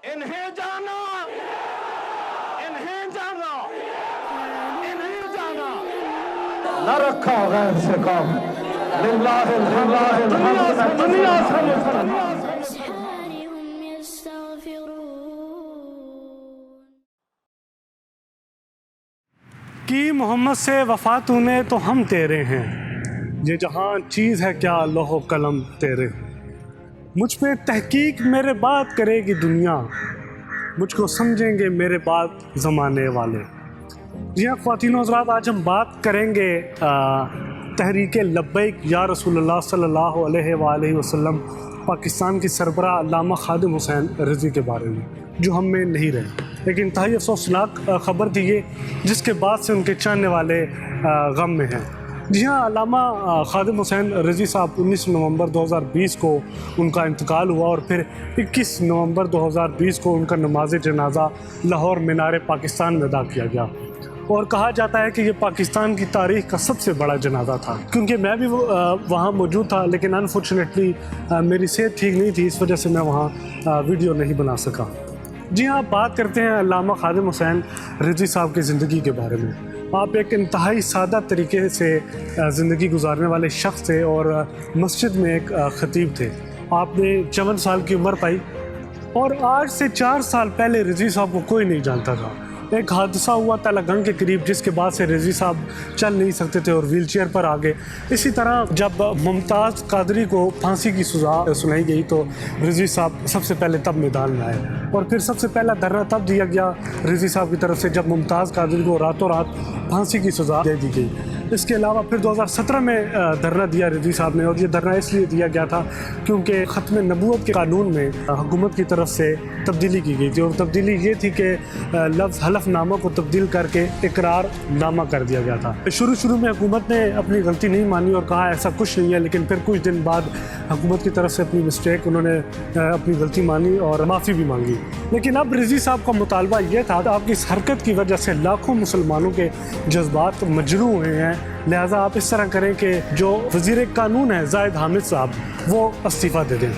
انہیں جانا، انہیں جانا، انہیں جانا، نہ رکھا غیر سے کام، للہ الحمد دنیا سے کی محمد سے وفا تو نے تو ہم تیرے ہیں، یہ جہاں چیز ہے کیا لوح و قلم تیرے، مجھ پہ تحقیق میرے بات کرے گی دنیا، مجھ کو سمجھیں گے میرے بات زمانے والے۔ جی ہاں خواتین و حضرات، آج ہم بات کریں گے تحریک لبیک یا رسول اللہ صلی اللہ علیہ وآلہ وسلم پاکستان کی سربراہ علامہ خادم حسین رضوی کے بارے میں، جو ہم میں نہیں رہے۔ ایک انتہائی افسوسناک خبر تھی یہ، جس کے بعد سے ان کے چاہنے والے غم میں ہیں۔ جی ہاں، علامہ خادم حسین رضوی صاحب 19 نومبر 2020 کو ان کا انتقال ہوا، اور پھر 21 نومبر 2020 کو ان کا نماز جنازہ لاہور مینار پاکستان میں ادا کیا گیا، اور کہا جاتا ہے کہ یہ پاکستان کی تاریخ کا سب سے بڑا جنازہ تھا، کیونکہ میں بھی وہاں موجود تھا، لیکن انفارچونیٹلی میری صحت ٹھیک نہیں تھی، اس وجہ سے میں وہاں ویڈیو نہیں بنا سکا۔ جی ہاں، بات کرتے ہیں علامہ خادم حسین رضوی صاحب کی زندگی کے بارے میں۔ آپ ایک انتہائی سادہ طریقے سے زندگی گزارنے والے شخص تھے، اور مسجد میں ایک خطیب تھے۔ آپ نے 54 سال کی عمر پائی، اور آج سے 4 سال پہلے رضوی صاحب کو کوئی نہیں جانتا تھا۔ ایک حادثہ ہوا تلگنگ کے قریب، جس کے بعد سے رضوی صاحب چل نہیں سکتے تھے اور ویل چیئر پر آ گئے۔ اسی طرح جب ممتاز قادری کو پھانسی کی سزا سنائی گئی تو رضوی صاحب سب سے پہلے تب میدان میں آئے، اور پھر سب سے پہلا دھرنا تب دیا گیا رضوی صاحب کی طرف سے جب ممتاز قادری کو راتوں رات پھانسی کی سزا دے دی گئی۔ اس کے علاوہ پھر 2017 میں دھرنا دیا رضوی صاحب نے، اور یہ دھرنا اس لیے دیا گیا تھا کیونکہ ختم نبوت کے قانون میں حکومت کی طرف سے تبدیلی کی گئی تھی، اور تبدیلی یہ تھی کہ لفظ حلف نامہ کو تبدیل کر کے اقرار نامہ کر دیا گیا تھا۔ شروع میں حکومت نے اپنی غلطی نہیں مانی اور کہا ایسا کچھ نہیں ہے، لیکن پھر کچھ دن بعد حکومت کی طرف سے اپنی مسٹیک انہوں نے اپنی غلطی مانی اور معافی بھی مانگی۔ لیکن اب رضوی صاحب کا مطالبہ یہ تھا کہ آپ کی اس حرکت کی وجہ سے لاکھوں مسلمانوں کے جذبات مجروح ہوئے ہیں، لہٰذا آپ اس طرح کریں کہ جو وزیر قانون ہے زاہد حامد صاحب وہ استعفیٰ دے دیں،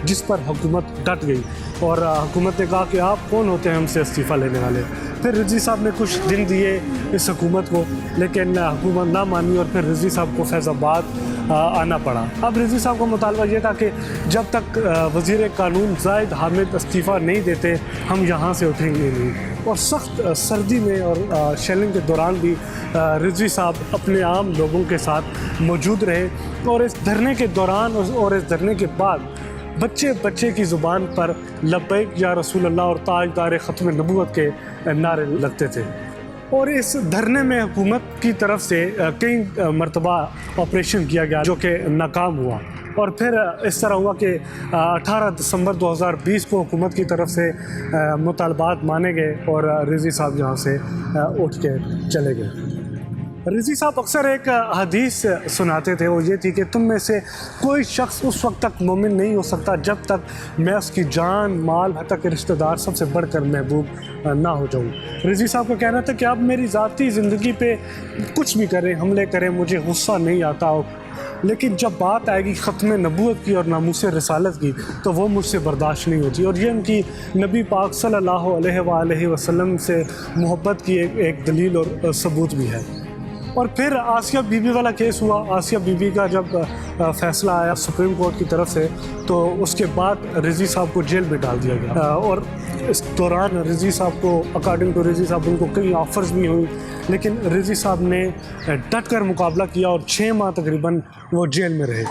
جس پر حکومت ڈٹ گئی، اور حکومت نے کہا کہ آپ کون ہوتے ہیں ہم سے استعفیٰ لینے والے۔ پھر رضوی صاحب نے کچھ دن دیے اس حکومت کو، لیکن حکومت نہ مانی، اور پھر رضوی صاحب کو فیض آباد آنا پڑا۔ اب رضوی صاحب کا مطالبہ یہ تھا کہ جب تک وزیر قانون زاہد حامد استعفیٰ نہیں دیتے ہم یہاں سے اٹھیں گے نہیں، اور سخت سردی میں اور شیلنگ کے دوران بھی رضوی صاحب اپنے عام لوگوں کے ساتھ موجود رہے، اور اس دھرنے کے دوران اور اس دھرنے کے بعد بچے کی زبان پر لبیک یا رسول اللہ اور تاجدار ختم نبوت کے نعرے لگتے تھے۔ اور اس دھرنے میں حکومت کی طرف سے کئی مرتبہ آپریشن کیا گیا جو کہ ناکام ہوا، اور پھر اس طرح ہوا کہ 18 دسمبر 2020 کو حکومت کی طرف سے مطالبات مانے گئے، اور رضوی صاحب یہاں سے اٹھ کے چلے گئے۔ رضوی صاحب اکثر ایک حدیث سناتے تھے، وہ یہ تھی کہ تم میں سے کوئی شخص اس وقت تک مومن نہیں ہو سکتا جب تک میں اس کی جان، مال، حتیٰ کہ رشتہ دار سب سے بڑھ کر محبوب نہ ہو جاؤں۔ رضوی صاحب کا کہنا تھا کہ آپ میری ذاتی زندگی پہ کچھ بھی کریں، حملے کریں، مجھے غصہ نہیں آتا، لیکن جب بات آئے گی ختم نبوت کی اور ناموس رسالت کی تو وہ مجھ سے برداشت نہیں ہوتی، اور یہ ان کی نبی پاک صلی اللہ علیہ وآلہ وسلم سے محبت کی ایک دلیل اور ثبوت بھی ہے۔ اور پھر آسیہ بی بی والا کیس ہوا۔ آسیہ بی بی کا جب فیصلہ آیا سپریم کورٹ کی طرف سے تو اس کے بعد رضوی صاحب کو جیل میں ڈال دیا گیا، اور اس دوران رضوی صاحب کو اکارڈنگ ٹو رضوی صاحب ان کو کئی آفرز بھی ہوئی، لیکن رضوی صاحب نے ڈٹ کر مقابلہ کیا، اور 6 ماہ تقریباً وہ جیل میں رہے۔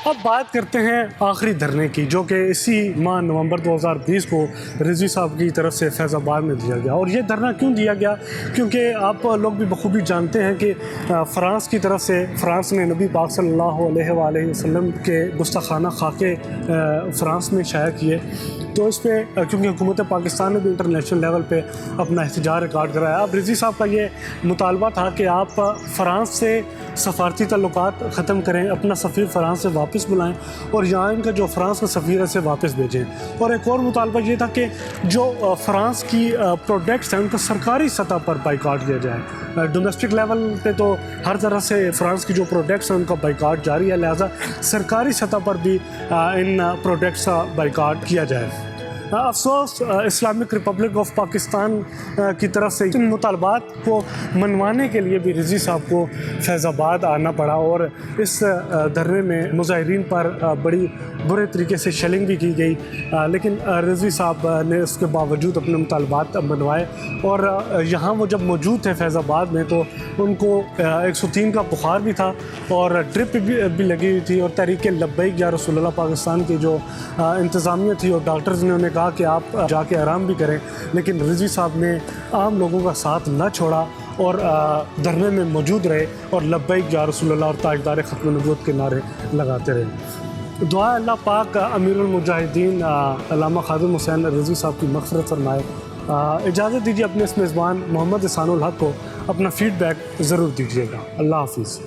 اب بات کرتے ہیں آخری دھرنے کی، جو کہ اسی ماہ نومبر 2020 کو رضوی صاحب کی طرف سے فیض آباد میں دیا گیا۔ اور یہ دھرنا کیوں دیا گیا؟ کیونکہ آپ لوگ بھی بخوبی جانتے ہیں کہ فرانس کی طرف سے فرانس نے نبی پاک صلی اللہ علیہ وآلہ وسلم کے گستاخانہ خاکے فرانس میں شائع کیے، تو اس پہ کیونکہ حکومت پاکستان نے بھی انٹرنیشنل لیول پہ اپنا احتجاج ریکارڈ کرایا۔ اب رضوی صاحب کا یہ مطالبہ تھا کہ آپ فرانس سے سفارتی تعلقات ختم کریں، اپنا سفیر فرانس سے واپس بلائیں، اور یہاں ان کا جو فرانس کا سفیر ہے اسے واپس بھیجیں۔ اور ایک اور مطالبہ یہ تھا کہ جو فرانس کی پروڈکٹس ہیں ان کو سرکاری سطح پر بائیکاٹ کیا جائے۔ ڈومیسٹک لیول پہ تو ہر طرح سے فرانس کی جو پروڈکٹس ہیں ان کا بائیکاٹ جاری ہے، لہٰذا سرکاری سطح پر بھی ان پروڈکٹس کا بائیکاٹ کیا جائے۔ افسوس اسلامک ریپبلک آف پاکستان کی طرف سے ان مطالبات کو منوانے کے لیے بھی رضوی صاحب کو فیض آباد آنا پڑا، اور اس دھرنے میں مظاہرین پر بڑی برے طریقے سے شیلنگ بھی کی گئی، لیکن رضوی صاحب نے اس کے باوجود اپنے مطالبات منوائے، اور یہاں وہ جب موجود تھے فیض آباد میں تو ان کو 103 کا بخار بھی تھا اور ڈرپ بھی لگی ہوئی تھی، اور تحریک لبیک یا رسول اللہ پاکستان کی جو انتظامیہ تھی اور ڈاکٹرز نے انہیں کہا کہ آپ جا کے آرام بھی کریں، لیکن رضوی صاحب نے عام لوگوں کا ساتھ نہ چھوڑا اور دھرنے میں موجود رہے اور لبیک یا رسول اللہ اور تاجدار ختم نبوت کے نعرے لگاتے رہے۔ دعا اللہ پاک امیر المجاہدین علامہ خادم حسین رضوی صاحب کی مغفرت فرمائے۔ اجازت دیجیے اپنے اس میزبان محمد احسان الحق کو اپنا فیڈ بیک ضرور دیجیے گا۔ اللہ حافظ۔